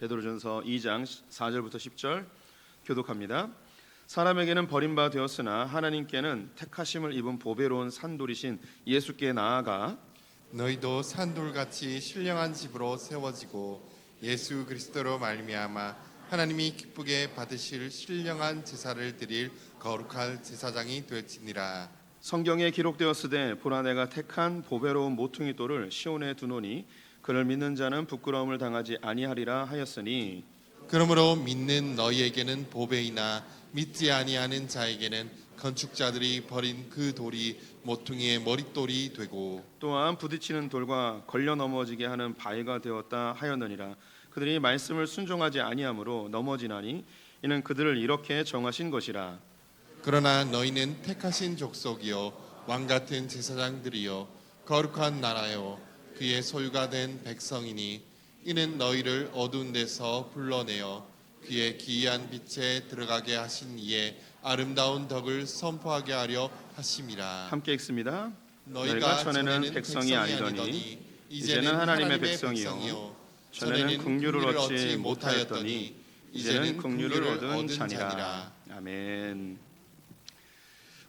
베드로전서 2장 4절부터 10절 교독합니다. 사람에게는 버림바 되었으나 하나님께는 택하심을 입은 보배로운 산돌이신 예수께 나아가 너희도 산돌같이 신령한 집으로 세워지고 예수 그리스도로 말미암아 하나님이 기쁘게 받으실 신령한 제사를 드릴 거룩할 제사장이 되었지니라. 성경에 기록되었으되 보라 내가 택한 보배로운 모퉁이 돌을 시온에 두노니 그를 믿는 자는 부끄러움을 당하지 아니하리라 하였으니 그러므로 믿는 너희에게는 보배이나 믿지 아니하는 자에게는 건축자들이 버린 그 돌이 모퉁이의 머릿돌이 되고 또한 부딪히는 돌과 걸려 넘어지게 하는 바위가 되었다 하였느니라. 그들이 말씀을 순종하지 아니하므로 넘어지나니 이는 그들을 이렇게 정하신 것이라. 그러나 너희는 택하신 족속이요 왕같은 제사장들이요 거룩한 나라요 그의 소유가 된 백성이니 이는 너희를 어두운 데서 불러내어 그의 기이한 빛에 들어가게 하신 이의 아름다운 덕을 선포하게 하려 하심이라. 함께 읽습니다. 너희가 전에는 백성이 아니더니 이제는 하나님의 백성이요 전에는 긍휼을 얻지 못하였더니 이제는 긍휼을 얻은 자니라. 아멘.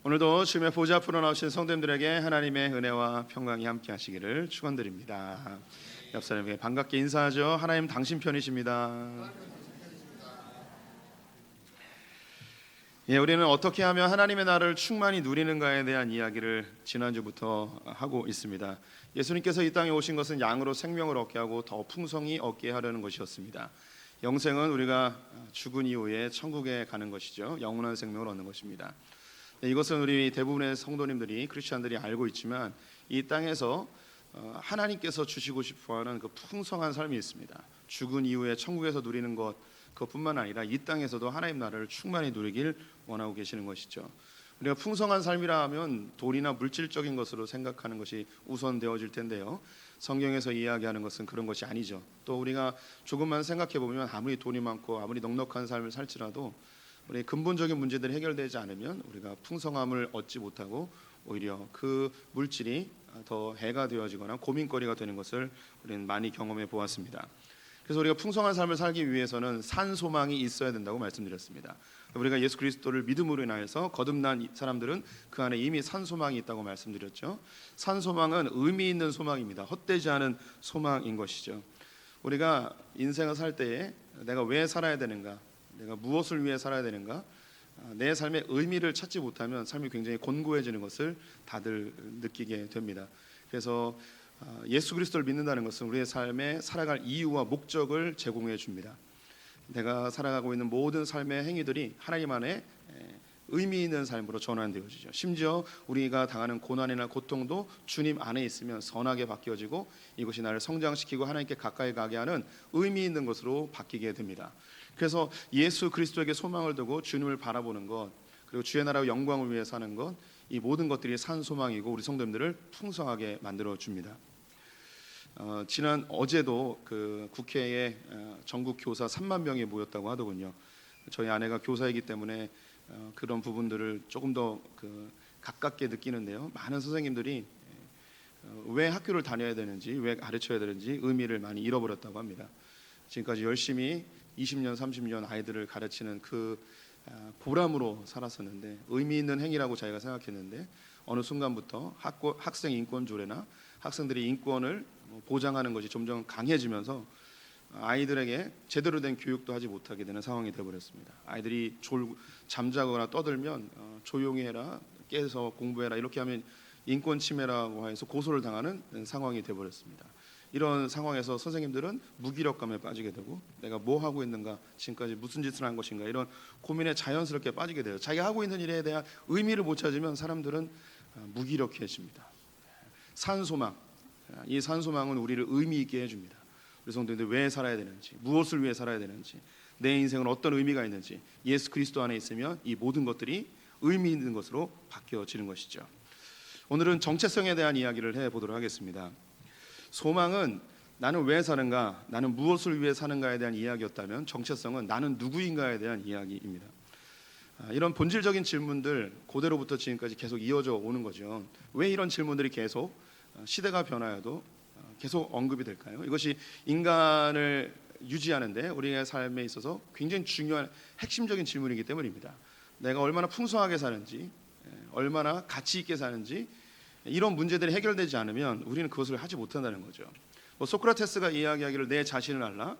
오늘도 주님의 보좌 앞으로 나오신 성도님들에게 하나님의 은혜와 평강이 함께 하시기를 축원드립니다. 옆 사람에게 반갑게 인사하죠. 하나님 당신 편이십니다. 예, 우리는 어떻게 하면 하나님의 나라를 충만히 누리는가에 대한 이야기를 지난주부터 하고 있습니다. 예수님께서 이 땅에 오신 것은 양으로 생명을 얻게 하고 더 풍성히 얻게 하려는 것이었습니다. 영생은 우리가 죽은 이후에 천국에 가는 것이죠. 영원한 생명을 얻는 것입니다. 이것은 우리 대부분의 성도님들이 크리스천들이 알고 있지만 이 땅에서 하나님께서 주시고 싶어하는 그 풍성한 삶이 있습니다. 죽은 이후에 천국에서 누리는 것 그것뿐만 아니라 이 땅에서도 하나님 나라를 충만히 누리길 원하고 계시는 것이죠. 우리가 풍성한 삶이라 하면 돈이나 물질적인 것으로 생각하는 것이 우선되어질 텐데요. 성경에서 이야기하는 것은 그런 것이 아니죠. 또 우리가 조금만 생각해 보면 아무리 돈이 많고 아무리 넉넉한 삶을 살지라도 우리 근본적인 문제들이 해결되지 않으면 우리가 풍성함을 얻지 못하고 오히려 그 물질이 더 해가 되어지거나 고민거리가 되는 것을 우리는 많이 경험해 보았습니다. 그래서 우리가 풍성한 삶을 살기 위해서는 산 소망이 있어야 된다고 말씀드렸습니다. 우리가 예수 그리스도를 믿음으로 인하여서 거듭난 사람들은 그 안에 이미 산 소망이 있다고 말씀드렸죠. 산 소망은 의미 있는 소망입니다. 헛되지 않은 소망인 것이죠. 우리가 인생을 살 때에 내가 왜 살아야 되는가, 내가 무엇을 위해 살아야 되는가, 내 삶의 의미를 찾지 못하면 삶이 굉장히 곤고해지는 것을 다들 느끼게 됩니다. 그래서 예수 그리스도를 믿는다는 것은 우리의 삶에 살아갈 이유와 목적을 제공해 줍니다. 내가 살아가고 있는 모든 삶의 행위들이 하나님 안에 의미 있는 삶으로 전환되어지죠. 심지어 우리가 당하는 고난이나 고통도 주님 안에 있으면 선하게 바뀌어지고 이것이 나를 성장시키고 하나님께 가까이 가게 하는 의미 있는 것으로 바뀌게 됩니다. 그래서 예수 그리스도에게 소망을 두고 주님을 바라보는 것, 그리고 주의 나라와 영광을 위해 사는 것, 이 모든 것들이 산 소망이고 우리 성도님들을 풍성하게 만들어 줍니다. 지난 어제도 그 국회에 전국 교사 3만 명이 모였다고 하더군요. 저희 아내가 교사이기 때문에 그런 부분들을 조금 더 가깝게 느끼는데요. 많은 선생님들이 왜 학교를 다녀야 되는지, 왜 가르쳐야 되는지 의미를 많이 잃어버렸다고 합니다. 지금까지 열심히 20년, 30년 아이들을 가르치는 그 보람으로 살았었는데 의미 있는 행위라고 자기가 생각했는데 어느 순간부터 학생 인권 조례나 학생들의 인권을 보장하는 것이 점점 강해지면서 아이들에게 제대로 된 교육도 하지 못하게 되는 상황이 되어버렸습니다. 아이들이 잠자거나 떠들면 조용히 해라, 깨서 공부해라 이렇게 하면 인권 침해라고 해서 고소를 당하는 상황이 되어버렸습니다. 이런 상황에서 선생님들은 무기력감에 빠지게 되고 내가 뭐 하고 있는가, 지금까지 무슨 짓을 한 것인가 이런 고민에 자연스럽게 빠지게 돼요. 자기가 하고 있는 일에 대한 의미를 못 찾으면 사람들은 무기력해집니다. 산소망, 이 산소망은 우리를 의미 있게 해줍니다. 우리 성도님들 왜 살아야 되는지, 무엇을 위해 살아야 되는지, 내 인생은 어떤 의미가 있는지 예수 그리스도 안에 있으면 이 모든 것들이 의미 있는 것으로 바뀌어지는 것이죠. 오늘은 정체성에 대한 이야기를 해보도록 하겠습니다. 소망은 나는 왜 사는가, 나는 무엇을 위해 사는가에 대한 이야기였다면 정체성은 나는 누구인가에 대한 이야기입니다. 이런 본질적인 질문들 고대로부터 지금까지 계속 이어져 오는 거죠. 왜 이런 질문들이 계속 시대가 변하여도 계속 언급이 될까요? 이것이 인간을 유지하는데 우리의 삶에 있어서 굉장히 중요한 핵심적인 질문이기 때문입니다. 내가 얼마나 풍성하게 사는지, 얼마나 가치 있게 사는지, 이런 문제들이 해결되지 않으면 우리는 그것을 하지 못한다는 거죠. 소크라테스가 이야기하기를 내 자신을 알라,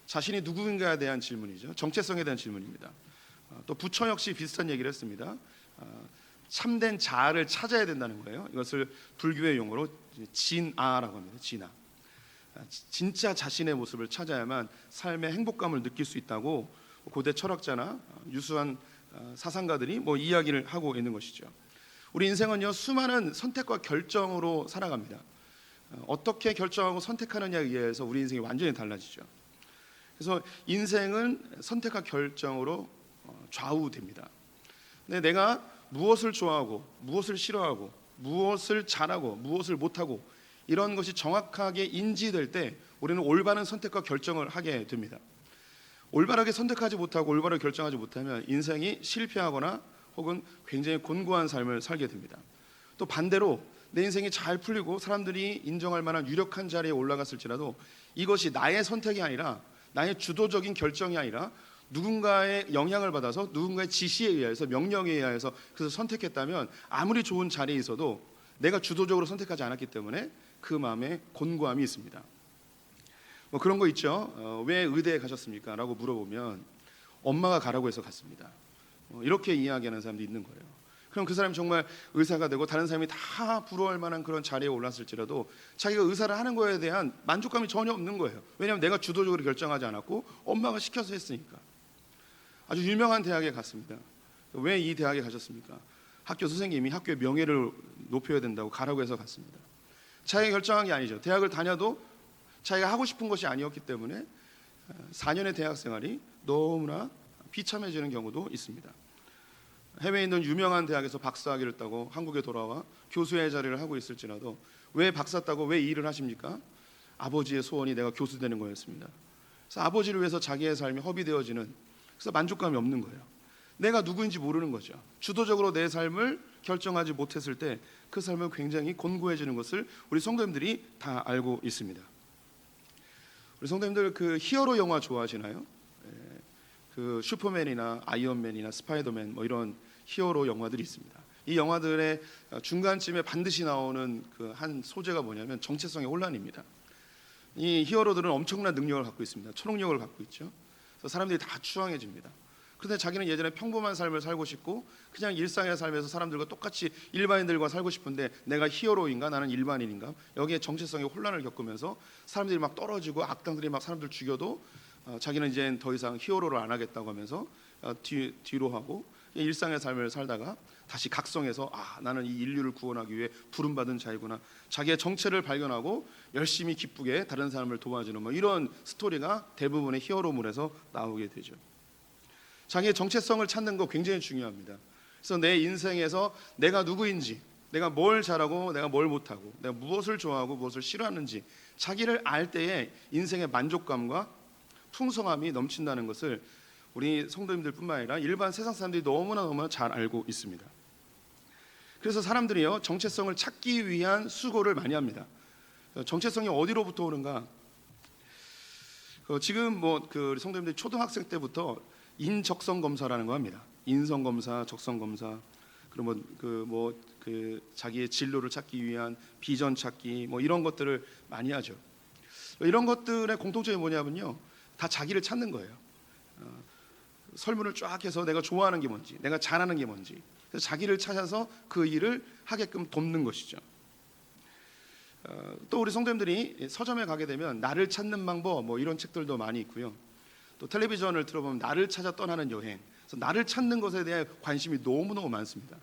자신이 누구인가에 대한 질문이죠. 정체성에 대한 질문입니다. 또 부처 역시 비슷한 얘기를 했습니다. 참된 자아를 찾아야 된다는 거예요. 이것을 불교의 용어로 진아라고 합니다. 진아. 진짜 자신의 모습을 찾아야만 삶의 행복감을 느낄 수 있다고 고대 철학자나 유수한 사상가들이 이야기를 하고 있는 것이죠. 우리 인생은요, 수많은 선택과 결정으로 살아갑니다. 어떻게 결정하고 선택하느냐에 의해서 우리 인생이 완전히 달라지죠. 그래서 인생은 선택과 결정으로 좌우됩니다. 근데 내가 무엇을 좋아하고 무엇을 싫어하고 무엇을 잘하고 무엇을 못하고 이런 것이 정확하게 인지될 때 우리는 올바른 선택과 결정을 하게 됩니다. 올바르게 선택하지 못하고 올바르게 결정하지 못하면 인생이 실패하거나 혹은 굉장히 곤고한 삶을 살게 됩니다. 또 반대로 내 인생이 잘 풀리고 사람들이 인정할 만한 유력한 자리에 올라갔을지라도 이것이 나의 선택이 아니라 나의 주도적인 결정이 아니라 누군가의 영향을 받아서 누군가의 지시에 의해서 명령에 의해서 그래서 선택했다면 아무리 좋은 자리에 있어도 내가 주도적으로 선택하지 않았기 때문에 그 마음에 곤고함이 있습니다. 그런 거 있죠. 왜 의대에 가셨습니까? 라고 물어보면 엄마가 가라고 해서 갔습니다. 이렇게 이야기하는 사람도 있는 거예요. 그럼 그 사람이 정말 의사가 되고 다른 사람이 다 부러워할 만한 그런 자리에 올랐을지라도 자기가 의사를 하는 거에 대한 만족감이 전혀 없는 거예요. 왜냐하면 내가 주도적으로 결정하지 않았고 엄마가 시켜서 했으니까. 아주 유명한 대학에 갔습니다. 왜 이 대학에 가셨습니까? 학교 선생님이 학교의 명예를 높여야 된다고 가라고 해서 갔습니다. 자기가 결정한 게 아니죠. 대학을 다녀도 자기가 하고 싶은 것이 아니었기 때문에 4년의 대학 생활이 너무나 비참해지는 경우도 있습니다. 해외에 있는 유명한 대학에서 박사학위를 따고 한국에 돌아와 교수의 자리를 하고 있을지라도 왜 박사 따고 왜 이 일을 하십니까? 아버지의 소원이 내가 교수 되는 거였습니다. 그래서 아버지를 위해서 자기의 삶이 허비되어지는, 그래서 만족감이 없는 거예요. 내가 누구인지 모르는 거죠. 주도적으로 내 삶을 결정하지 못했을 때 그 삶은 굉장히 곤고해지는 것을 우리 성도님들이 다 알고 있습니다. 우리 성도님들 그 히어로 영화 좋아하시나요? 그 슈퍼맨이나 아이언맨이나 스파이더맨 이런 히어로 영화들이 있습니다. 이 영화들의 중간쯤에 반드시 나오는 그 한 소재가 뭐냐면 정체성의 혼란입니다. 이 히어로들은 엄청난 능력을 갖고 있습니다. 초능력을 갖고 있죠. 그래서 사람들이 다 추앙해집니다. 그런데 자기는 예전에 평범한 삶을 살고 싶고 그냥 일상의 삶에서 사람들과 똑같이 일반인들과 살고 싶은데 내가 히어로인가 나는 일반인인가, 여기에 정체성의 혼란을 겪으면서 사람들이 막 떨어지고 악당들이 막 사람들 죽여도 자기는 이제 더 이상 히어로를 안 하겠다고 하면서 뒤로 하고 일상의 삶을 살다가 다시 각성해서 나는 이 인류를 구원하기 위해 부름받은 자이구나, 자기의 정체를 발견하고 열심히 기쁘게 다른 사람을 도와주는 이런 스토리가 대부분의 히어로물에서 나오게 되죠. 자기의 정체성을 찾는 거 굉장히 중요합니다. 그래서 내 인생에서 내가 누구인지, 내가 뭘 잘하고 내가 뭘 못하고, 내가 무엇을 좋아하고 무엇을 싫어하는지 자기를 알 때에 인생의 만족감과 풍성함이 넘친다는 것을 우리 성도님들뿐만 아니라 일반 세상 사람들이 너무나 잘 알고 있습니다. 그래서 사람들이요, 정체성을 찾기 위한 수고를 많이 합니다. 정체성이 어디로부터 오는가? 지금 우리 성도님들이 초등학생 때부터 인적성 검사라는 거 합니다. 인성 검사, 적성 검사, 그러면 자기의 진로를 찾기 위한 비전 찾기 이런 것들을 많이 하죠. 이런 것들의 공통점이 뭐냐면요, 다 자기를 찾는 거예요. 설문을 쫙 해서 내가 좋아하는 게 뭔지, 내가 잘하는 게 뭔지, 그래서 자기를 찾아서 그 일을 하게끔 돕는 것이죠. 또 우리 성도님들이 서점에 가게 되면 나를 찾는 방법 이런 책들도 많이 있고요. 또 텔레비전을 틀어보면 나를 찾아 떠나는 여행, 그래서 나를 찾는 것에 대해 관심이 너무너무 많습니다.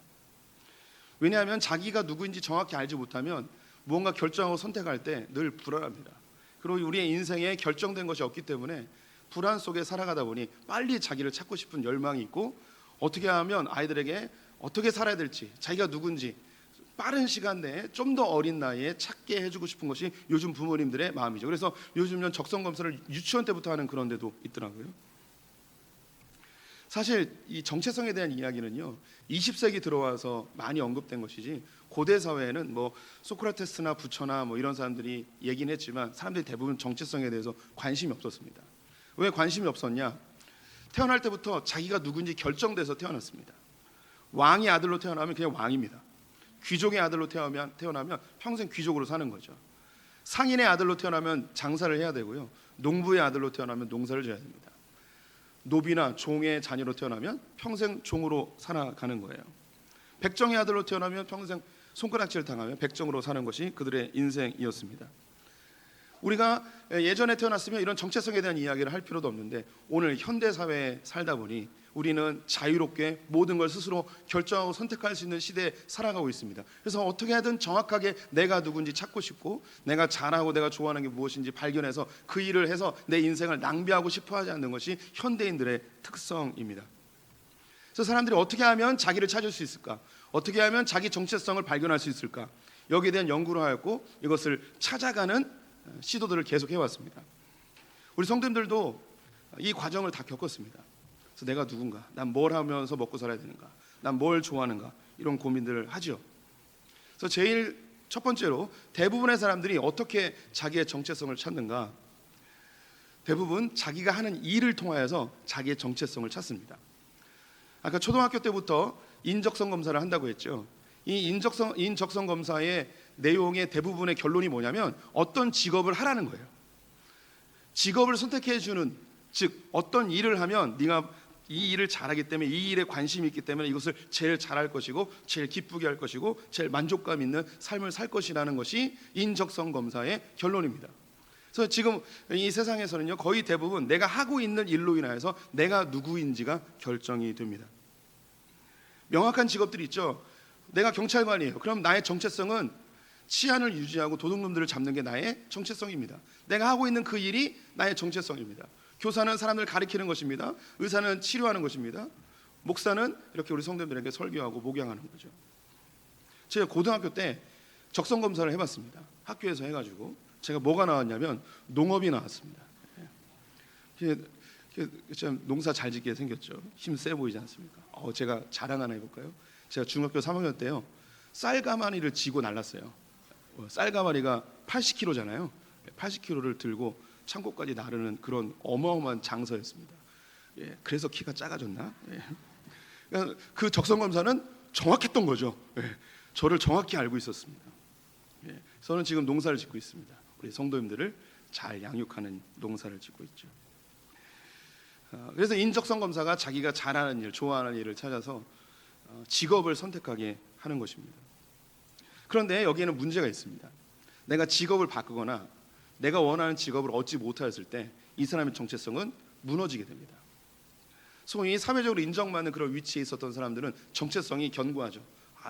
왜냐하면 자기가 누구인지 정확히 알지 못하면 무언가 결정하고 선택할 때 늘 불안합니다. 그리고 우리의 인생에 결정된 것이 없기 때문에 불안 속에 살아가다 보니 빨리 자기를 찾고 싶은 열망이 있고, 어떻게 하면 아이들에게 어떻게 살아야 될지, 자기가 누군지 빠른 시간 내에 좀 더 어린 나이에 찾게 해주고 싶은 것이 요즘 부모님들의 마음이죠. 그래서 요즘은 적성 검사를 유치원 때부터 하는 그런 데도 있더라고요. 사실 이 정체성에 대한 이야기는요 20세기 들어와서 많이 언급된 것이지 고대 사회에는 뭐 소크라테스나 부처나 뭐 이런 사람들이 얘기는 했지만 사람들이 대부분 정체성에 대해서 관심이 없었습니다. 왜 관심이 없었냐? 태어날 때부터 자기가 누군지 결정돼서 태어났습니다. 왕의 아들로 태어나면 그냥 왕입니다. 귀족의 아들로 태어나면 평생 귀족으로 사는 거죠. 상인의 아들로 태어나면 장사를 해야 되고요. 농부의 아들로 태어나면 농사를 져야 됩니다. 노비나 종의 자녀로 태어나면 평생 종으로 살아가는 거예요. 백정의 아들로 태어나면 평생 손가락질을 당하며 백정으로 사는 것이 그들의 인생이었습니다. 우리가 예전에 태어났으면 이런 정체성에 대한 이야기를 할 필요도 없는데 오늘 현대 사회에 살다 보니 우리는 자유롭게 모든 걸 스스로 결정하고 선택할 수 있는 시대에 살아가고 있습니다. 그래서 어떻게 하든 정확하게 내가 누군지 찾고 싶고 내가 잘하고 내가 좋아하는 게 무엇인지 발견해서 그 일을 해서 내 인생을 낭비하고 싶어 하지 않는 것이 현대인들의 특성입니다. 그래서 사람들이 어떻게 하면 자기를 찾을 수 있을까? 어떻게 하면 자기 정체성을 발견할 수 있을까? 여기에 대한 연구를 하였고 이것을 찾아가는 시도들을 계속 해왔습니다. 우리 성도님들도 이 과정을 다 겪었습니다. 그래서 내가 누군가, 난 뭘 하면서 먹고 살아야 되는가, 난 뭘 좋아하는가 이런 고민들을 하죠. 그래서 제일 첫 번째로 대부분의 사람들이 어떻게 자기의 정체성을 찾는가? 대부분 자기가 하는 일을 통하여서 자기의 정체성을 찾습니다. 아까 초등학교 때부터 인적성 검사를 한다고 했죠. 이 인적성 검사의 내용의 대부분의 결론이 뭐냐면 어떤 직업을 하라는 거예요. 직업을 선택해 주는, 즉 어떤 일을 하면 네가 이 일을 잘하기 때문에 이 일에 관심이 있기 때문에 이것을 제일 잘할 것이고 제일 기쁘게 할 것이고 제일 만족감 있는 삶을 살 것이라는 것이 인적성 검사의 결론입니다. 그래서 지금 이 세상에서는요 거의 대부분 내가 하고 있는 일로 인하여서 내가 누구인지가 결정이 됩니다. 명확한 직업들이 있죠. 내가 경찰관이에요. 그럼 나의 정체성은 치안을 유지하고 도둑놈들을 잡는 게 나의 정체성입니다. 내가 하고 있는 그 일이 나의 정체성입니다. 교사는 사람들을 가리키는 것입니다. 의사는 치료하는 것입니다. 목사는 이렇게 우리 성도들에게 설교하고 목양하는 거죠. 제가 고등학교 때 적성 검사를 해봤습니다. 학교에서 해가지고 제가 뭐가 나왔냐면 농업이 나왔습니다. 참 농사 잘 짓게 생겼죠. 힘 세 보이지 않습니까? 제가 자랑 하나 해볼까요? 제가 중학교 3학년 때요 쌀가마니를 지고 날랐어요. 쌀가마니가 80kg잖아요. 80kg를 들고 창고까지 나르는 그런 어마어마한 장서였습니다. 그래서 키가 작아졌나? 그러니까 그 적성 검사는 정확했던 거죠. 저를 정확히 알고 있었습니다. 저는 지금 농사를 짓고 있습니다. 우리 성도님들을 잘 양육하는 농사를 짓고 있죠. 그래서 인적성 검사가 자기가 잘하는 일, 좋아하는 일을 찾아서 직업을 선택하게 하는 것입니다. 그런데 여기에는 문제가 있습니다. 내가 직업을 바꾸거나 내가 원하는 직업을 얻지 못하였을 때 이 사람의 정체성은 무너지게 됩니다. 소위 사회적으로 인정받는 그런 위치에 있었던 사람들은 정체성이 견고하죠.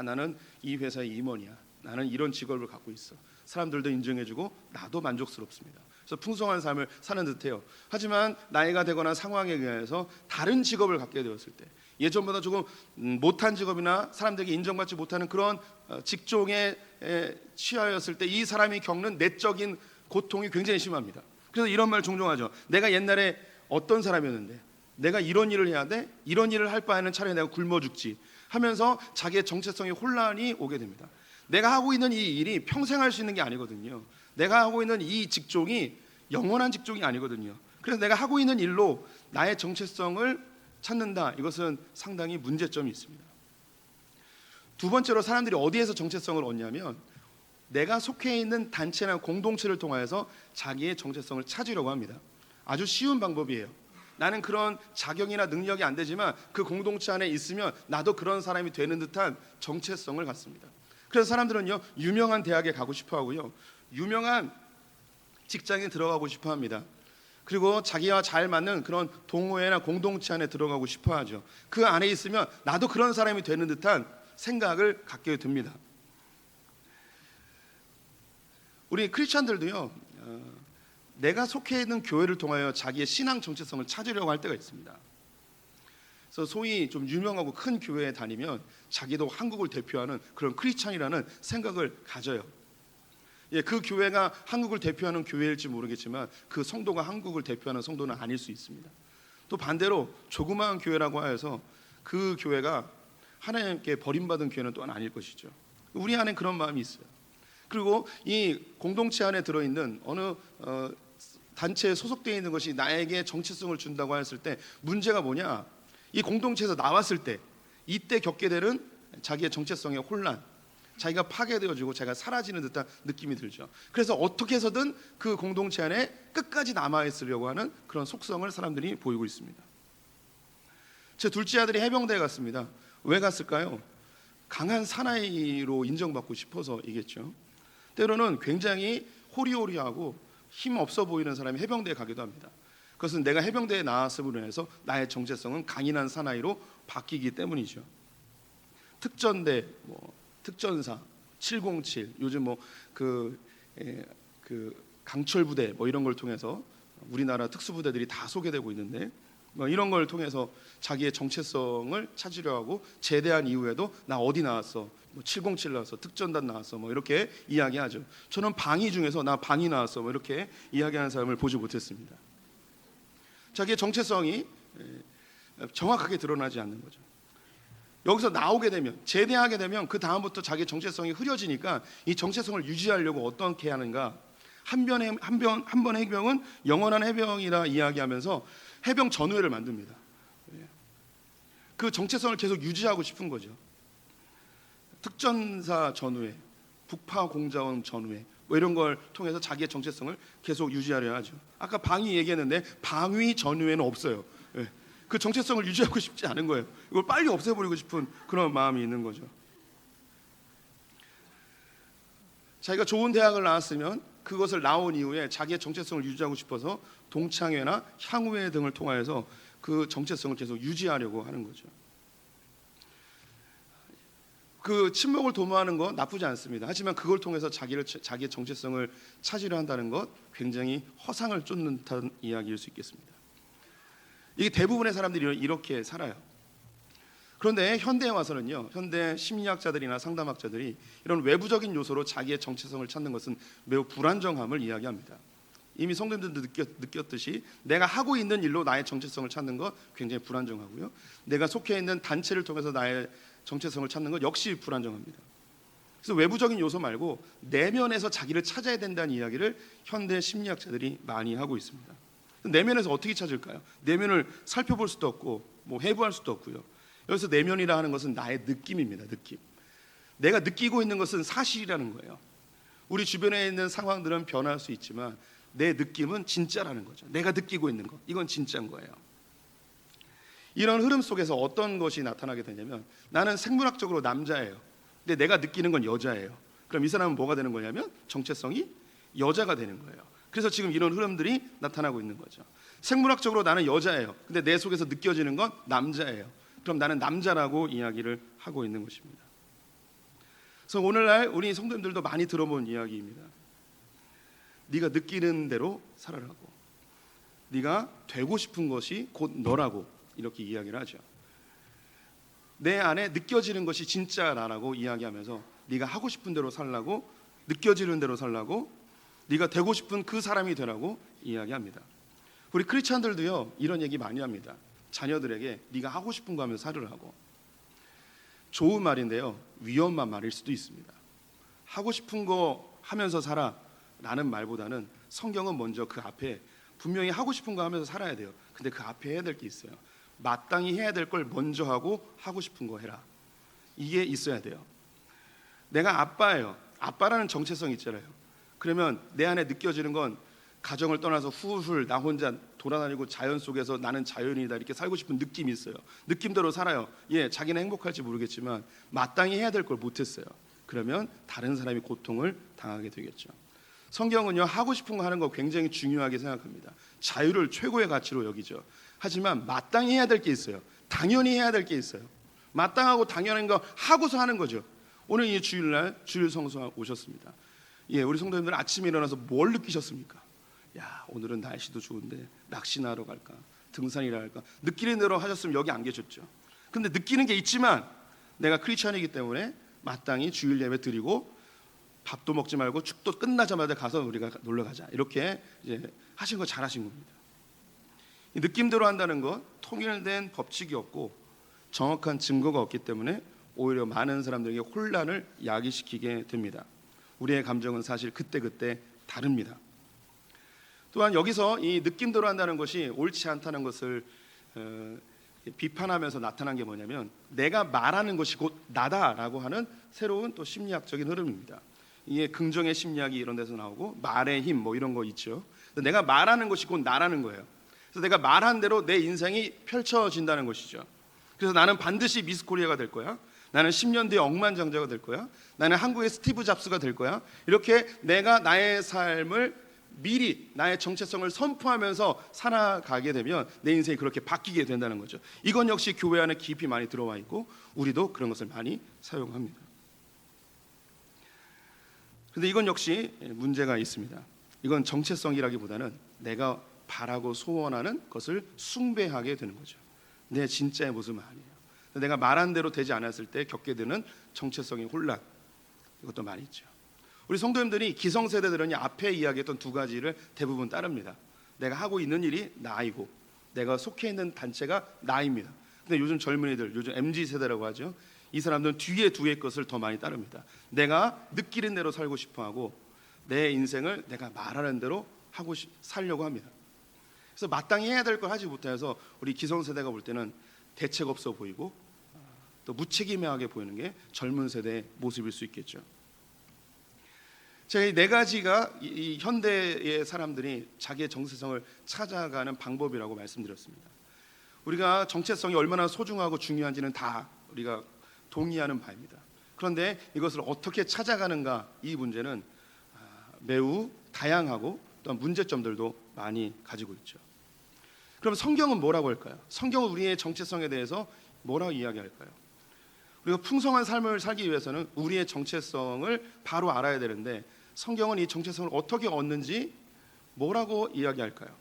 나는 이 회사의 임원이야. 나는 이런 직업을 갖고 있어. 사람들도 인정해주고 나도 만족스럽습니다. 그래서 풍성한 삶을 사는 듯해요. 하지만 나이가 되거나 상황에 의해서 다른 직업을 갖게 되었을 때 예전보다 조금 못한 직업이나 사람들에게 인정받지 못하는 그런 직종에 취하였을 때 이 사람이 겪는 내적인 고통이 굉장히 심합니다. 그래서 이런 말 종종 하죠. 내가 옛날에 어떤 사람이었는데 내가 이런 일을 해야 돼? 이런 일을 할 바에는 차라리 내가 굶어 죽지 하면서 자기의 정체성의 혼란이 오게 됩니다. 내가 하고 있는 이 일이 평생 할 수 있는 게 아니거든요. 내가 하고 있는 이 직종이 영원한 직종이 아니거든요. 그래서 내가 하고 있는 일로 나의 정체성을 찾는다. 이것은 상당히 문제점이 있습니다. 두 번째로 사람들이 어디에서 정체성을 얻냐면 내가 속해 있는 단체나 공동체를 통해서 자기의 정체성을 찾으려고 합니다. 아주 쉬운 방법이에요. 나는 그런 자격이나 능력이 안 되지만 그 공동체 안에 있으면 나도 그런 사람이 되는 듯한 정체성을 갖습니다. 그래서 사람들은요 유명한 대학에 가고 싶어 하고요 유명한 직장에 들어가고 싶어 합니다. 그리고 자기와 잘 맞는 그런 동호회나 공동체 안에 들어가고 싶어 하죠. 그 안에 있으면 나도 그런 사람이 되는 듯한 생각을 갖게 됩니다. 우리 크리스찬들도요 내가 속해 있는 교회를 통하여 자기의 신앙 정체성을 찾으려고 할 때가 있습니다. 그래서 소위 좀 유명하고 큰 교회에 다니면 자기도 한국을 대표하는 그런 크리스찬이라는 생각을 가져요. 그 교회가 한국을 대표하는 교회일지 모르겠지만 그 성도가 한국을 대표하는 성도는 아닐 수 있습니다. 또 반대로 조그마한 교회라고 하여서 그 교회가 하나님께 버림받은 교회는 또한 아닐 것이죠. 우리 안에 그런 마음이 있어요. 그리고 이 공동체 안에 들어있는 어느 단체에 소속되어 있는 것이 나에게 정체성을 준다고 했을 때 문제가 뭐냐? 이 공동체에서 나왔을 때 이때 겪게 되는 자기의 정체성의 혼란, 자기가 파괴되어지고 자기가 사라지는 듯한 느낌이 들죠. 그래서 어떻게 해서든 그 공동체 안에 끝까지 남아있으려고 하는 그런 속성을 사람들이 보이고 있습니다. 제 둘째 아들이 해병대에 갔습니다. 왜 갔을까요? 강한 사나이로 인정받고 싶어서이겠죠. 때로는 굉장히 호리호리하고 힘 없어 보이는 사람이 해병대에 가기도 합니다. 그것은 내가 해병대에 나왔음으로 해서 나의 정체성은 강인한 사나이로 바뀌기 때문이죠. 특전대, 특전사, 707, 요즘 그 강철 부대 이런 걸 통해서 우리나라 특수부대들이 다 소개되고 있는데 이런 걸 통해서 자기의 정체성을 찾으려 하고 제대한 이후에도 나 어디 나왔어, 707 나왔어, 특전단 나왔어, 이렇게 이야기하죠. 저는 방위 중에서 나 방위 나왔어, 이렇게 이야기하는 사람을 보지 못했습니다. 자기의 정체성이 정확하게 드러나지 않는 거죠. 여기서 나오게 되면, 제대하게 되면 그 다음부터 자기의 정체성이 흐려지니까 이 정체성을 유지하려고 어떻게 하는가? 한 번의 해병은 영원한 해병이라 이야기하면서 해병 전우회를 만듭니다. 그 정체성을 계속 유지하고 싶은 거죠. 특전사 전우회, 북파공자원 전우회 이런 걸 통해서 자기의 정체성을 계속 유지하려 하죠. 아까 방위 얘기했는데 방위 전우회는 없어요. 그 정체성을 유지하고 싶지 않은 거예요. 이걸 빨리 없애버리고 싶은 그런 마음이 있는 거죠. 자기가 좋은 대학을 나왔으면 그것을 나온 이후에 자기의 정체성을 유지하고 싶어서 동창회나 향후회 등을 통하여서 그 정체성을 계속 유지하려고 하는 거죠. 그 친목을 도모하는 건 나쁘지 않습니다. 하지만 그걸 통해서 자기의 정체성을 찾으려 한다는 것 굉장히 허상을 쫓는 듯한 이야기일 수 있겠습니다. 이게 대부분의 사람들이 이렇게 살아요. 그런데 현대에 와서는요, 현대 심리학자들이나 상담학자들이 이런 외부적인 요소로 자기의 정체성을 찾는 것은 매우 불안정함을 이야기합니다. 이미 성도님들도 느꼈듯이 내가 하고 있는 일로 나의 정체성을 찾는 것 굉장히 불안정하고요, 내가 속해 있는 단체를 통해서 나의 정체성을 찾는 것 역시 불안정합니다. 그래서 외부적인 요소 말고 내면에서 자기를 찾아야 된다는 이야기를 현대 심리학자들이 많이 하고 있습니다. 내면에서 어떻게 찾을까요? 내면을 살펴볼 수도 없고 해부할 수도 없고요. 여기서 내면이라 하는 것은 나의 느낌입니다. 느낌. 내가 느끼고 있는 것은 사실이라는 거예요. 우리 주변에 있는 상황들은 변할 수 있지만 내 느낌은 진짜라는 거죠. 내가 느끼고 있는 것, 이건 진짜인 거예요. 이런 흐름 속에서 어떤 것이 나타나게 되냐면, 나는 생물학적으로 남자예요. 근데 내가 느끼는 건 여자예요. 그럼 이 사람은 뭐가 되는 거냐면 정체성이 여자가 되는 거예요. 그래서 지금 이런 흐름들이 나타나고 있는 거죠. 생물학적으로 나는 여자예요. 근데 내 속에서 느껴지는 건 남자예요. 그럼 나는 남자라고 이야기를 하고 있는 것입니다. 그래서 오늘날 우리 성도님들도 많이 들어본 이야기입니다. 네가 느끼는 대로 살아라고, 네가 되고 싶은 것이 곧 너라고 이렇게 이야기를 하죠. 내 안에 느껴지는 것이 진짜 나라고 이야기하면서 네가 하고 싶은 대로 살라고, 느껴지는 대로 살라고, 네가 되고 싶은 그 사람이 되라고 이야기합니다. 우리 크리스찬들도요, 이런 얘기 많이 합니다. 자녀들에게 네가 하고 싶은 거 하면서 살으라고. 좋은 말인데요, 위험한 말일 수도 있습니다. 하고 싶은 거 하면서 살아라는 말보다는 성경은 먼저 그 앞에 분명히 하고 싶은 거 하면서 살아야 돼요. 근데 그 앞에 해야 될 게 있어요. 마땅히 해야 될 걸 먼저 하고 싶은 거 해라. 이게 있어야 돼요. 내가 아빠예요. 아빠라는 정체성이 있잖아요. 그러면 내 안에 느껴지는 건 가정을 떠나서 훌훌 나 혼자 돌아다니고 자연 속에서 나는 자연이다 이렇게 살고 싶은 느낌이 있어요. 느낌대로 살아요. 자기는 행복할지 모르겠지만 마땅히 해야 될 걸 못했어요. 그러면 다른 사람이 고통을 당하게 되겠죠. 성경은요, 하고 싶은 거 하는 거 굉장히 중요하게 생각합니다. 자유를 최고의 가치로 여기죠. 하지만 마땅히 해야 될 게 있어요. 당연히 해야 될 게 있어요. 마땅하고 당연한 거 하고서 하는 거죠. 오늘 이 주일날 주일 성수 오셨습니다. 우리 성도님들 아침에 일어나서 뭘 느끼셨습니까? 오늘은 날씨도 좋은데 낚시나 하러 갈까, 등산이라 할까, 느끼는 대로 하셨으면 여기 안 계셨죠. 근데 느끼는 게 있지만 내가 크리스천이기 때문에 마땅히 주일 예배 드리고 밥도 먹지 말고 축도 끝나자마자 가서 우리가 놀러 가자, 이렇게 하신 거 잘하신 겁니다. 이 느낌대로 한다는 것, 통일된 법칙이 없고 정확한 증거가 없기 때문에 오히려 많은 사람들에게 혼란을 야기시키게 됩니다. 우리의 감정은 사실 그때그때 다릅니다. 또한 여기서 이 느낌대로 한다는 것이 옳지 않다는 것을 비판하면서 나타난 게 뭐냐면, 내가 말하는 것이 곧 나다라고 하는 새로운 또 심리학적인 흐름입니다. 이게 긍정의 심리학이 이런 데서 나오고 말의 힘 뭐 이런 거 있죠. 내가 말하는 것이 곧 나라는 거예요. 그래서 내가 말한 대로 내 인생이 펼쳐진다는 것이죠. 그래서 나는 반드시 미스 코리아가 될 거야. 나는 10년 뒤에 억만장자가 될 거야. 나는 한국의 스티브 잡스가 될 거야. 이렇게 내가 나의 삶을 미리 나의 정체성을 선포하면서 살아가게 되면 내 인생이 그렇게 바뀌게 된다는 거죠. 이건 역시 교회 안에 깊이 많이 들어와 있고 우리도 그런 것을 많이 사용합니다. 그런데 이건 역시 문제가 있습니다. 이건 정체성이라기보다는 내가 바라고 소원하는 것을 숭배하게 되는 거죠. 내 진짜의 모습은 아니에요. 내가 말한 대로 되지 않았을 때 겪게 되는 정체성의 혼란, 이것도 많이 있죠. 우리 성도님들이 기성세대들은 앞에 이야기했던 두 가지를 대부분 따릅니다. 내가 하고 있는 일이 나이고 내가 속해 있는 단체가 나입니다. 근데 요즘 젊은이들, 요즘 MZ세대라고 하죠. 이 사람들은 뒤에 두 개의 것을 더 많이 따릅니다. 내가 느끼는 대로 살고 싶어하고 내 인생을 내가 말하는 대로 살려고 합니다. 그래서 마땅히 해야 될 걸 하지 못해서 우리 기성세대가 볼 때는 대책 없어 보이고 또 무책임하게 보이는 게 젊은 세대의 모습일 수 있겠죠. 제가 이 네 가지가 이 현대의 사람들이 자기의 정체성을 찾아가는 방법이라고 말씀드렸습니다. 우리가 정체성이 얼마나 소중하고 중요한지는 다 우리가 동의하는 바입니다. 그런데 이것을 어떻게 찾아가는가, 이 문제는 매우 다양하고 또한 문제점들도 많이 가지고 있죠. 그럼 성경은 뭐라고 할까요? 성경은 우리의 정체성에 대해서 뭐라고 이야기할까요? 우리가 풍성한 삶을 살기 위해서는 우리의 정체성을 바로 알아야 되는데 성경은 이 정체성을 어떻게 얻는지 뭐라고 이야기할까요?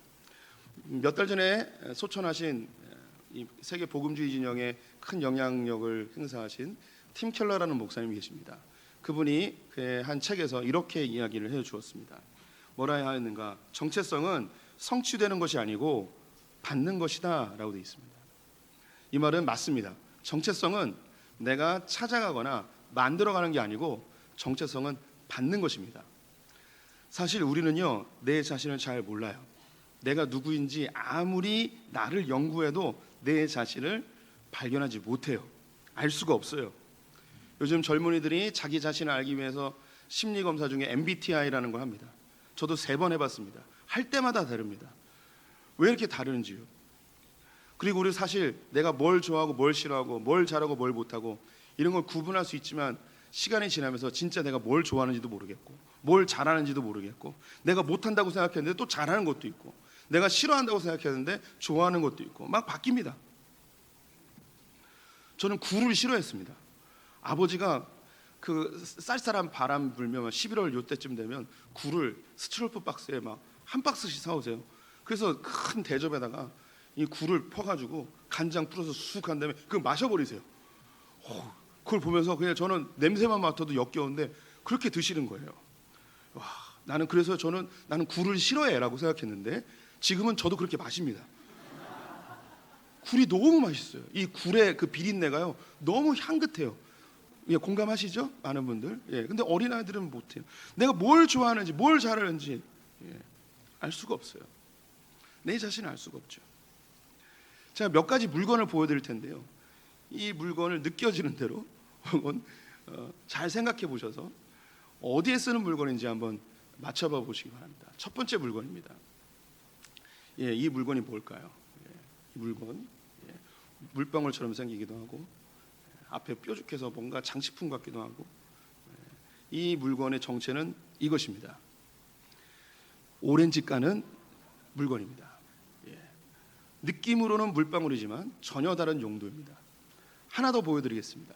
몇 달 전에 소천하신 이 세계 복음주의 진영에 큰 영향력을 행사하신 팀 켈러라는 목사님이 계십니다. 그분이 그의 한 책에서 이렇게 이야기를 해주었습니다. 뭐라 해야 하는가? 정체성은 성취되는 것이 아니고 받는 것이다 라고 되어 있습니다. 이 말은 맞습니다. 정체성은 내가 찾아가거나 만들어가는 게 아니고 정체성은 받는 것입니다. 사실 우리는요, 내 자신을 잘 몰라요. 내가 누구인지 아무리 나를 연구해도 내 자신을 발견하지 못해요. 알 수가 없어요. 요즘 젊은이들이 자기 자신을 알기 위해서 심리검사 중에 MBTI라는 걸 합니다. 저도 3번 해봤습니다. 할 때마다 다릅니다. 왜 이렇게 다르는지요? 그리고 우리 사실 내가 뭘 좋아하고 뭘 싫어하고 뭘 잘하고 뭘 못하고 이런 걸 구분할 수 있지만 시간이 지나면서 진짜 내가 뭘 좋아하는지도 모르겠고 뭘 잘하는지도 모르겠고 내가 못한다고 생각했는데 또 잘하는 것도 있고 내가 싫어한다고 생각했는데 좋아하는 것도 있고 막 바뀝니다. 저는 굴을 싫어했습니다. 아버지가 그 쌀쌀한 바람 불면 11월 요때쯤 되면 굴을 스티로폼 박스에 막 한 박스씩 사오세요. 그래서 큰 대접에다가 이 굴을 퍼가지고 간장 뿌려서 쑥 한 다음에 그걸 마셔버리세요. 그걸 보면서 그냥 저는 냄새만 맡아도 역겨운데 그렇게 드시는 거예요. 와, 나는 굴을 싫어해라고 생각했는데 지금은 저도 그렇게 마십니다. 굴이 너무 맛있어요. 이 굴의 그 비린내가요 너무 향긋해요. 예, 공감하시죠? 많은 분들. 예, 근데 어린아이들은 못해요. 내가 뭘 좋아하는지 뭘 잘하는지 알 수가 없어요. 내 자신을 알 수가 없죠. 제가 몇 가지 물건을 보여드릴 텐데요. 이 물건을 느껴지는 대로 혹은 잘 생각해 보셔서 어디에 쓰는 물건인지 한번 맞춰봐 보시기 바랍니다. 첫 번째 물건입니다. 예, 이 물건이 뭘까요? 예, 이 물건 물방울처럼 생기기도 하고 앞에 뾰족해서 뭔가 장식품 같기도 하고 이 물건의 정체는 이것입니다. 오렌지 까는 물건입니다. 예. 느낌으로는 물방울이지만 전혀 다른 용도입니다. 하나 더 보여드리겠습니다.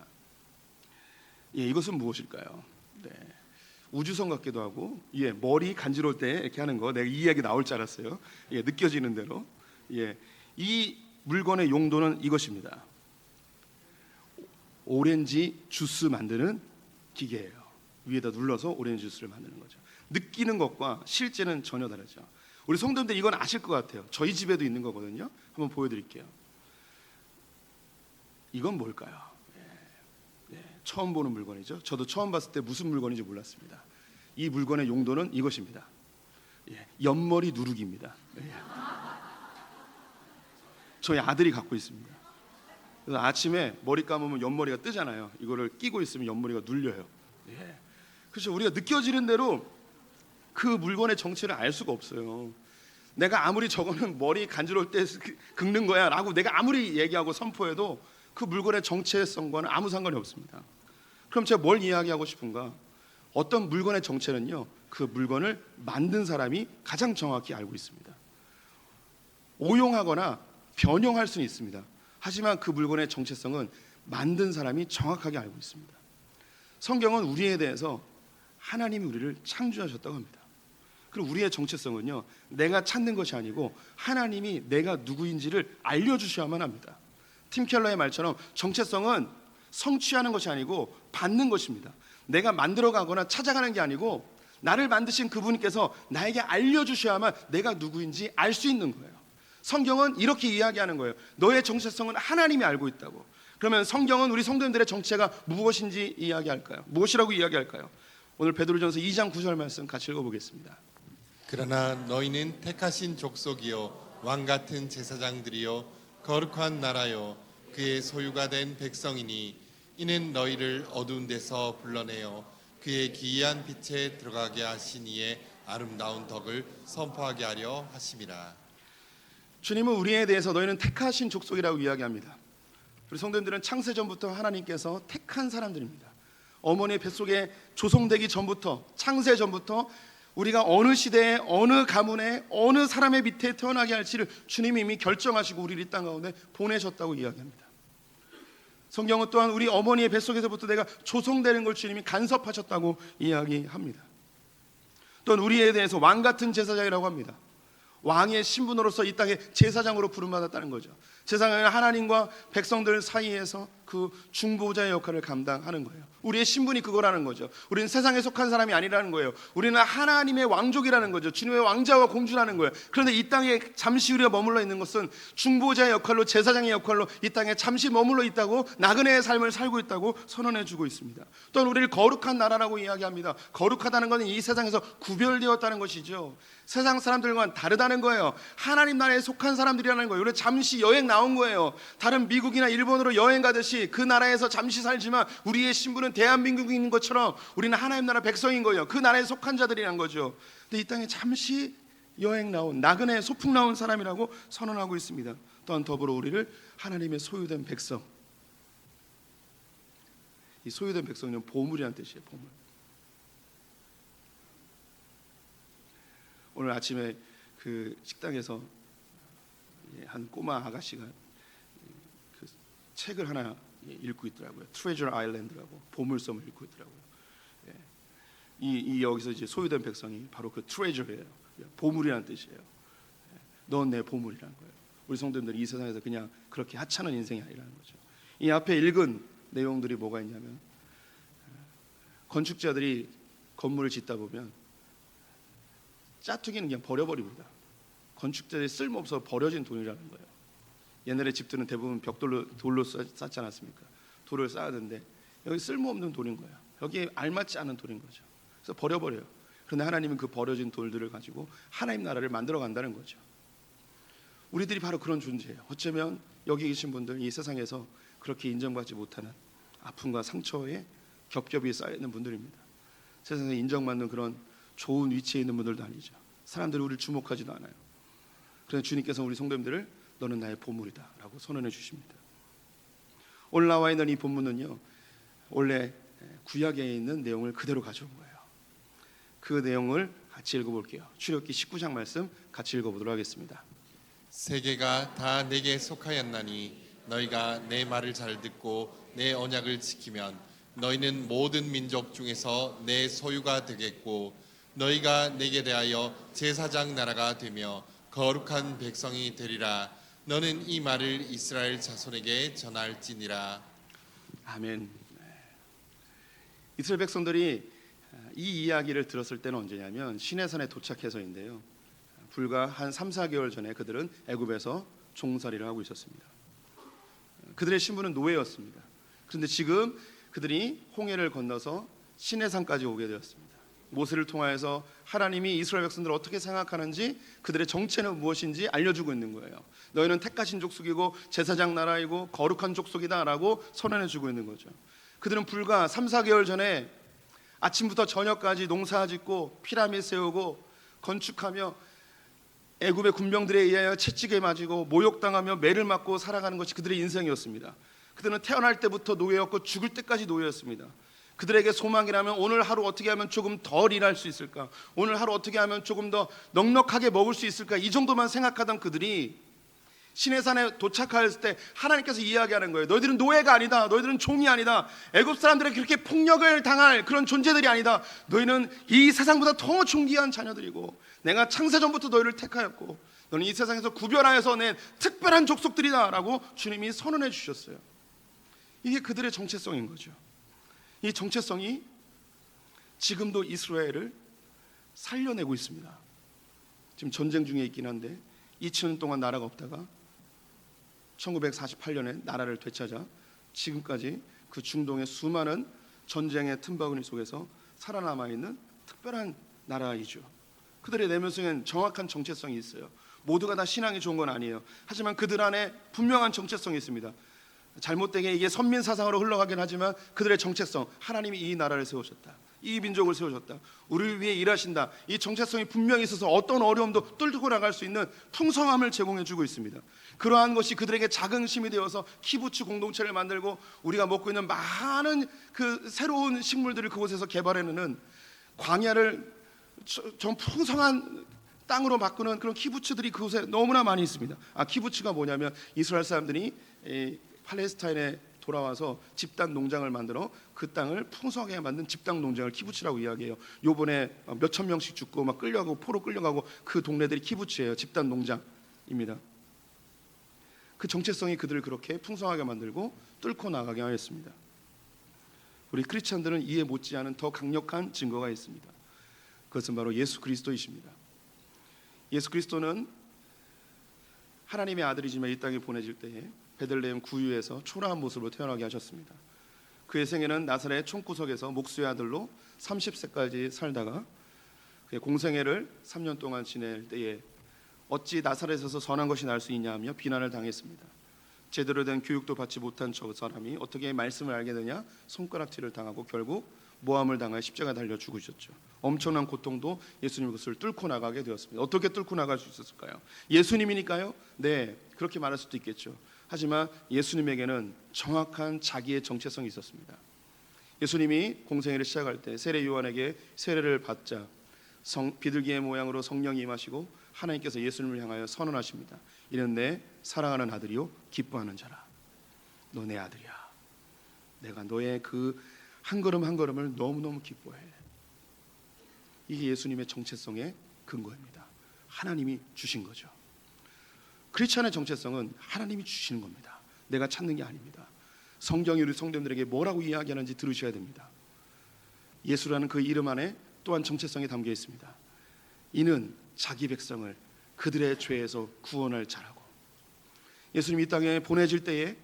예, 이것은 무엇일까요? 네. 우주선 같기도 하고 머리 간지러울 때 이렇게 하는 거 내가 이 이야기 나올 줄 알았어요. 예, 느껴지는 대로. 예, 이 물건의 용도는 이것입니다. 오렌지 주스 만드는 기계예요. 위에다 눌러서 오렌지 주스를 만드는 거죠. 느끼는 것과 실제는 전혀 다르죠. 우리 성도님들 이건 아실 것 같아요. 저희 집에도 있는 거거든요. 한번 보여드릴게요. 이건 뭘까요? 처음 보는 물건이죠. 저도 처음 봤을 때 무슨 물건인지 몰랐습니다. 이 물건의 용도는 이것입니다. 옆머리 누르기입니다. 저희 아들이 갖고 있습니다. 그래서 아침에 머리 감으면 옆머리가 뜨잖아요. 이거를 끼고 있으면 옆머리가 눌려요. 그래서 우리가 느껴지는 대로 그 물건의 정체를 알 수가 없어요. 내가 아무리 저거는 머리 간지러울 때 긁는 거야 라고 내가 아무리 얘기하고 선포해도 그 물건의 정체성과는 아무 상관이 없습니다. 그럼 제가 뭘 이야기하고 싶은가? 어떤 물건의 정체는요, 그 물건을 만든 사람이 가장 정확히 알고 있습니다. 오용하거나 변형할 수는 있습니다. 하지만 그 물건의 정체성은 만든 사람이 정확하게 알고 있습니다. 성경은 우리에 대해서 하나님이 우리를 창조하셨다고 합니다. 그리고 우리의 정체성은요, 내가 찾는 것이 아니고 하나님이 내가 누구인지를 알려주셔야만 합니다. 팀 켈러의 말처럼 정체성은 성취하는 것이 아니고 받는 것입니다. 내가 만들어가거나 찾아가는 게 아니고 나를 만드신 그분께서 나에게 알려주셔야만 내가 누구인지 알 수 있는 거예요. 성경은 이렇게 이야기하는 거예요. 너의 정체성은 하나님이 알고 있다고. 그러면 성경은 우리 성도님들의 정체가 무엇인지 이야기할까요? 무엇이라고 이야기할까요? 오늘 베드로전서 2장 9절 말씀 같이 읽어보겠습니다. 그러나 너희는 택하신 족속이요 왕 같은 제사장들이요 거룩한 나라요 그의 소유가 된 백성이니 이는 너희를 어두운 데서 불러내어 그의 기이한 빛에 들어가게 하신 이의 아름다운 덕을 선포하게 하려 하심이라. 주님은 우리에 대해서 너희는 택하신 족속이라고 이야기합니다. 우리 성도님들은 창세전부터 하나님께서 택한 사람들입니다. 어머니의 뱃속에 조성되기 전부터, 창세전부터 우리가 어느 시대에 어느 가문에 어느 사람의 밑에 태어나게 할지를 주님이 이미 결정하시고 우리를 이 땅 가운데 보내셨다고 이야기합니다. 성경은 또한 우리 어머니의 뱃속에서부터 내가 조성되는 걸 주님이 간섭하셨다고 이야기합니다. 또한 우리에 대해서 왕 같은 제사장이라고 합니다. 왕의 신분으로서 이 땅에 제사장으로 부름받았다는 거죠. 제사장은 하나님과 백성들 사이에서 그 중보자의 역할을 감당하는 거예요. 우리의 신분이 그거라는 거죠. 우리는 세상에 속한 사람이 아니라는 거예요. 우리는 하나님의 왕족이라는 거죠. 주님의 왕자와 공주라는 거예요. 그런데 이 땅에 잠시 우리가 머물러 있는 것은 중보자의 역할로, 제사장의 역할로 이 땅에 잠시 머물러 있다고, 나그네의 삶을 살고 있다고 선언해 주고 있습니다. 또한 우리를 거룩한 나라라고 이야기합니다. 거룩하다는 것은 이 세상에서 구별되었다는 것이죠. 세상 사람들과는 다르다는 거예요. 하나님 나라에 속한 사람들이라는 거예요. 우리 잠시 여행 나온 거예요. 다른 미국이나 일본으로 여행 가듯이 그 나라에서 잠시 살지만 우리의 신분은 대한민국인 것처럼 우리는 하나님 나라 백성인 거예요. 그 나라에 속한 자들이란 거죠. 근데 이 땅에 잠시 여행 나온, 나그네 소풍 나온 사람이라고 선언하고 있습니다. 또한 더불어 우리를 하나님의 소유된 백성, 이 소유된 백성은 보물이라는 뜻이에요. 보물. 오늘 아침에 그 식당에서 한 꼬마 아가씨가 그 책을 하나 읽고 있더라고요. 트레저 아일랜드라고, 보물섬을 읽고 있더라고요. 이 여기서 이제 소유된 백성이 바로 그 트레저예요. 보물이라는 뜻이에요. 넌 내 보물이라는 거예요. 우리 성도님들이 이 세상에서 그냥 그렇게 하찮은 인생이 아니라는 거죠. 이 앞에 읽은 내용들이 뭐가 있냐면, 건축자들이 건물을 짓다 보면 짜투기는 그냥 버려버립니다. 건축자들이 쓸모없어 버려진 돈이라는 거예요. 옛날에 집들은 대부분 돌로 쌓지 않았습니까? 돌을 쌓아야 되는데 여기 쓸모없는 돌인 거예요. 여기에 알맞지 않은 돌인 거죠. 그래서 버려버려요. 그런데 하나님은 그 버려진 돌들을 가지고 하나님 나라를 만들어 간다는 거죠. 우리들이 바로 그런 존재예요. 어쩌면 여기 계신 분들, 이 세상에서 그렇게 인정받지 못하는 아픔과 상처에 겹겹이 쌓여있는 분들입니다. 세상에 인정받는 그런 좋은 위치에 있는 분들도 아니죠. 사람들이 우리를 주목하지도 않아요. 그래서 주님께서 우리 성도님들을 너는 나의 보물이다 라고 선언해 주십니다. 오늘 나와 있는 이 본문은요, 원래 구약에 있는 내용을 그대로 가져온 거예요. 그 내용을 같이 읽어볼게요. 출애굽기 19장 말씀 같이 읽어보도록 하겠습니다. 세계가 다 내게 속하였나니 너희가 내 말을 잘 듣고 내 언약을 지키면 너희는 모든 민족 중에서 내 소유가 되겠고 너희가 내게 대하여 제사장 나라가 되며 거룩한 백성이 되리라. 너는 이 말을 이스라엘 자손에게 전할지니라. 아멘. 이스라엘 백성들이 이 이야기를 들었을 때는 언제냐면 시내산에 도착해서인데요. 불과 한 3, 4개월 전에 그들은 애굽에서 종살이를 하고 있었습니다. 그들의 신분은 노예였습니다. 그런데 지금 그들이 홍해를 건너서 시내산까지 오게 되었습니다. 모세를 통하여서 하나님이 이스라엘 백성들을 어떻게 생각하는지, 그들의 정체는 무엇인지 알려주고 있는 거예요. 너희는 택하신 족속이고 제사장 나라이고 거룩한 족속이다라고 선언해주고 있는 거죠. 그들은 불과 3, 4개월 전에 아침부터 저녁까지 농사짓고 피라미드 세우고 건축하며 애굽의 군병들에 의하여 채찍에 맞이고 모욕당하며 매를 맞고 살아가는 것이 그들의 인생이었습니다. 그들은 태어날 때부터 노예였고 죽을 때까지 노예였습니다. 그들에게 소망이라면 오늘 하루 어떻게 하면 조금 덜 일할 수 있을까, 오늘 하루 어떻게 하면 조금 더 넉넉하게 먹을 수 있을까, 이 정도만 생각하던 그들이 시내산에 도착했을 때 하나님께서 이야기하는 거예요. 너희들은 노예가 아니다. 너희들은 종이 아니다. 애굽 사람들에게 그렇게 폭력을 당할 그런 존재들이 아니다. 너희는 이 세상보다 더 존귀한 자녀들이고 내가 창세전부터 너희를 택하였고 너는 이 세상에서 구별하여서 낸 특별한 족속들이다 라고 주님이 선언해 주셨어요. 이게 그들의 정체성인 거죠. 이 정체성이 지금도 이스라엘을 살려내고 있습니다. 지금 전쟁 중에 있긴 한데 2000년 동안 나라가 없다가 1948년에 나라를 되찾아 지금까지 그 중동의 수많은 전쟁의 틈바구니 속에서 살아남아있는 특별한 나라이죠. 그들의 내면 속엔 정확한 정체성이 있어요. 모두가 다 신앙이 좋은 건 아니에요. 하지만 그들 안에 분명한 정체성이 있습니다. 잘못되게 이게 선민사상으로 흘러가긴 하지만 그들의 정체성, 하나님이 이 나라를 세우셨다, 이 민족을 세우셨다, 우리를 위해 일하신다, 이 정체성이 분명히 있어서 어떤 어려움도 뚫고 나갈 수 있는 풍성함을 제공해주고 있습니다. 그러한 것이 그들에게 자긍심이 되어서 키부츠 공동체를 만들고 우리가 먹고 있는 많은 그 새로운 식물들을 그곳에서 개발해내는, 광야를 좀 풍성한 땅으로 바꾸는 그런 키부츠들이 그곳에 너무나 많이 있습니다. 키부츠가 뭐냐면 이스라엘 사람들이 팔레스타인에 돌아와서 집단 농장을 만들어 그 땅을 풍성하게 만든 집단 농장을 키부츠라고 이야기해요. 요번에 몇천 명씩 죽고 막 끌려가고 포로 끌려가고 그 동네들이 키부츠예요. 집단 농장입니다. 그 정체성이 그들을 그렇게 풍성하게 만들고 뚫고 나가게 하였습니다. 우리 크리스찬들은 이해 못지않은 더 강력한 증거가 있습니다. 그것은 바로 예수 그리스도이십니다. 예수 그리스도는 하나님의 아들이지만 이 땅에 보내질 때에 베들레헴 구유에서 초라한 모습으로 태어나게 하셨습니다. 그의 생애는 나사렛 총구석에서 목수의 아들로 30세까지 살다가 그의 공생애를 3년 동안 지낼 때에 어찌 나사렛에서 선한 것이 날 수 있냐 하며 비난을 당했습니다. 제대로 된 교육도 받지 못한 저 사람이 어떻게 말씀을 알게 되냐, 손가락질을 당하고 결국 모함을 당하여 십자가 달려 죽으셨죠. 엄청난 고통도 예수님 그것을 뚫고 나가게 되었습니다. 어떻게 뚫고 나갈 수 있었을까요? 예수님이니까요? 네, 그렇게 말할 수도 있겠죠. 하지만 예수님에게는 정확한 자기의 정체성이 있었습니다. 예수님이 공생애를 시작할 때 세례 요한에게 세례를 받자 비둘기의 모양으로 성령이 임하시고 하나님께서 예수님을 향하여 선언하십니다. 이는 내 사랑하는 아들이요 기뻐하는 자라. 너 내 아들이야. 내가 너의 그 한 걸음 한 걸음을 너무너무 기뻐해. 이게 예수님의 정체성의 근거입니다. 하나님이 주신 거죠. 크리스천의 정체성은 하나님이 주시는 겁니다. 내가 찾는 게 아닙니다. 성경이 우리 성도님들에게 뭐라고 이야기하는지 들으셔야 됩니다. 예수라는 그 이름 안에 또한 정체성이 담겨 있습니다. 이는 자기 백성을 그들의 죄에서 구원할 자라고. 예수님이 이 땅에 보내질 때에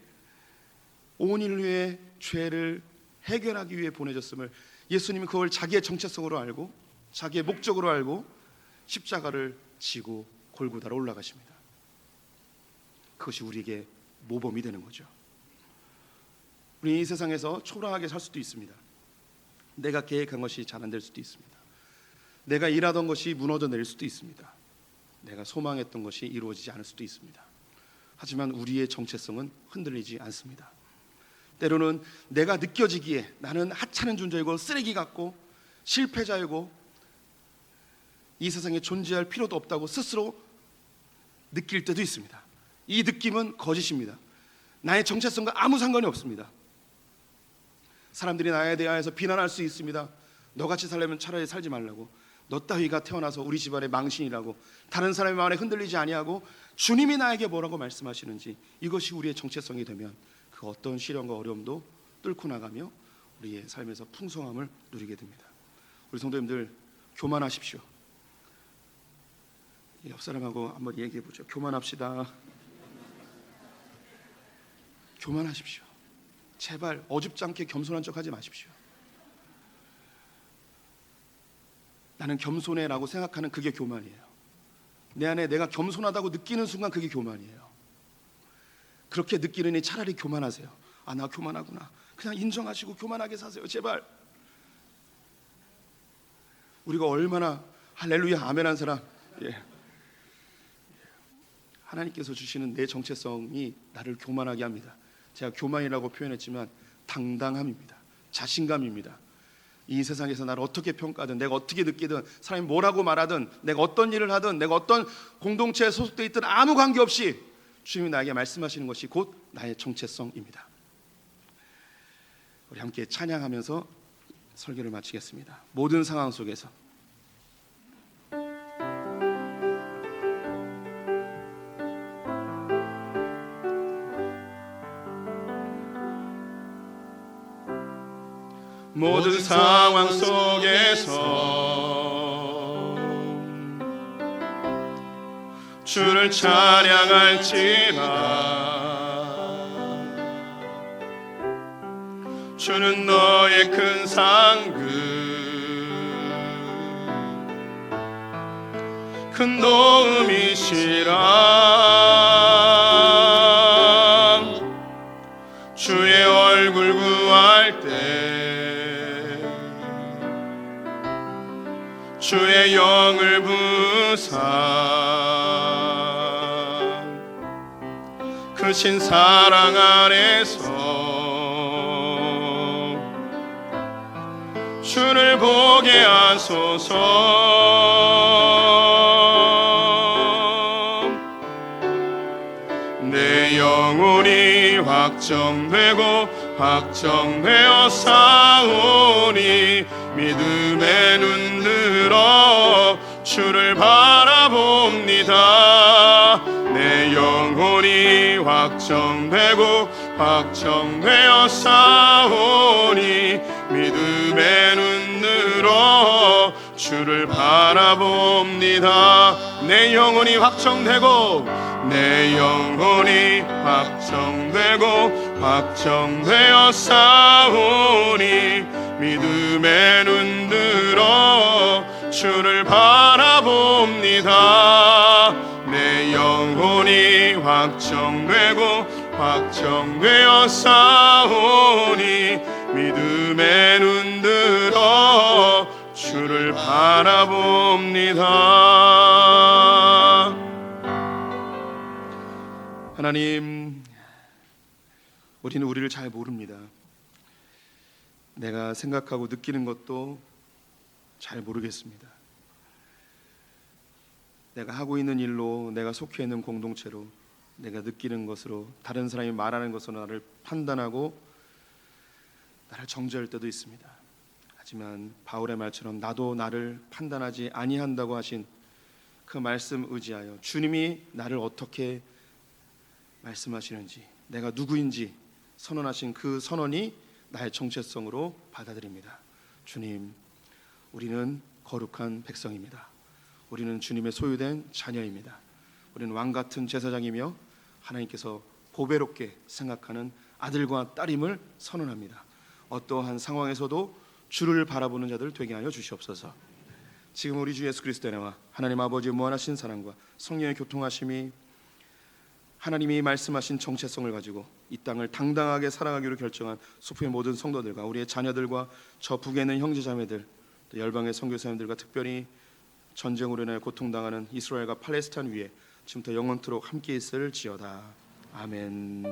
온 인류의 죄를 해결하기 위해 보내졌음을 예수님이 그걸 자기의 정체성으로 알고 자기의 목적으로 알고 십자가를 지고 골고다로 올라가십니다. 그것이 우리에게 모범이 되는 거죠. 우리 이 세상에서 초라하게 살 수도 있습니다. 내가 계획한 것이 잘 안 될 수도 있습니다. 내가 일하던 것이 무너져 내릴 수도 있습니다. 내가 소망했던 것이 이루어지지 않을 수도 있습니다. 하지만 우리의 정체성은 흔들리지 않습니다. 때로는 내가 느껴지기에 나는 하찮은 존재이고 쓰레기 같고 실패자이고 이 세상에 존재할 필요도 없다고 스스로 느낄 때도 있습니다. 이 느낌은 거짓입니다. 나의 정체성과 아무 상관이 없습니다. 사람들이 나에 대하여서 비난할 수 있습니다. 너같이 살려면 차라리 살지 말라고, 너 따위가 태어나서 우리 집안의 망신이라고, 다른 사람의 마음에 흔들리지 아니하고 주님이 나에게 뭐라고 말씀하시는지, 이것이 우리의 정체성이 되면 그 어떤 시련과 어려움도 뚫고 나가며 우리의 삶에서 풍성함을 누리게 됩니다. 우리 성도님들 교만하십시오. 옆 사람하고 한번 얘기해 보죠. 교만합시다. 교만하십시오. 제발 어줍지 않게 겸손한 척하지 마십시오. 나는 겸손해라고 생각하는 그게 교만이에요. 내 안에 내가 겸손하다고 느끼는 순간 그게 교만이에요. 그렇게 느끼느니 차라리 교만하세요. 아, 나 교만하구나. 그냥 인정하시고 교만하게 사세요. 제발. 우리가 얼마나 할렐루야 아멘한 사람. 예. 하나님께서 주시는 내 정체성이 나를 교만하게 합니다. 제가 교만이라고 표현했지만 당당함입니다. 자신감입니다. 이 세상에서 나를 어떻게 평가하든, 내가 어떻게 느끼든, 사람이 뭐라고 말하든, 내가 어떤 일을 하든, 내가 어떤 공동체에 소속되어 있든 아무 관계없이 주님이 나에게 말씀하시는 것이 곧 나의 정체성입니다. 우리 함께 찬양하면서 설교를 마치겠습니다. 모든 상황 속에서 모든 상황 속에서 주를 찬양할지라. 주는 너의 큰 상급, 큰 도움이시라. 주의 얼굴 구할 때 주의 영을 부사 크신 사랑 안에서 주를 보게 하소서. 내 영혼이 확정되고 확정되어 싸우니 믿음의 눈 들어 주를 바라봅니다. 내 영혼이 확정되고 확정되어 싸우니 믿음의 눈 들어 주를 바라봅니다. 내 영혼이 확정되고 내 영혼이 확정되고 확정되어 싸우니 믿음의 눈 들어 주를 바라봅니다. 내 영혼이 확정되고 확정되어 싸우니 믿음의 눈 들어 주를 바라봅니다. 하나님, 우리는 우리를 잘 모릅니다. 내가 생각하고 느끼는 것도 잘 모르겠습니다. 내가 하고 있는 일로, 내가 속해 있는 공동체로, 내가 느끼는 것으로, 다른 사람이 말하는 것으로 나를 판단하고 나를 정죄할 때도 있습니다. 하지만 바울의 말처럼 나도 나를 판단하지 아니한다고 하신 그 말씀 의지하여 주님이 나를 어떻게 말씀하시는지, 내가 누구인지 선언하신 그 선언이 나의 정체성으로 받아들입니다. 주님, 우리는 거룩한 백성입니다. 우리는 주님의 소유된 자녀입니다. 우리는 왕같은 제사장이며 하나님께서 보배롭게 생각하는 아들과 딸임을 선언합니다. 어떠한 상황에서도 주를 바라보는 자들 되게 하여 주시옵소서. 지금 우리 주 예수 그리스도의 나와 하나님 아버지의 무한하신 사랑과 성령의 교통하심이 하나님이 말씀하신 정체성을 가지고 이 땅을 당당하게 살아가기로 결정한 소프의 모든 성도들과 우리의 자녀들과 저 북에 있는 형제자매들, 또 열방의 선교사님들과 특별히 전쟁으로 인해 고통당하는 이스라엘과 팔레스타인 위에 지금부터 영원토록 함께 있을지어다. 아멘.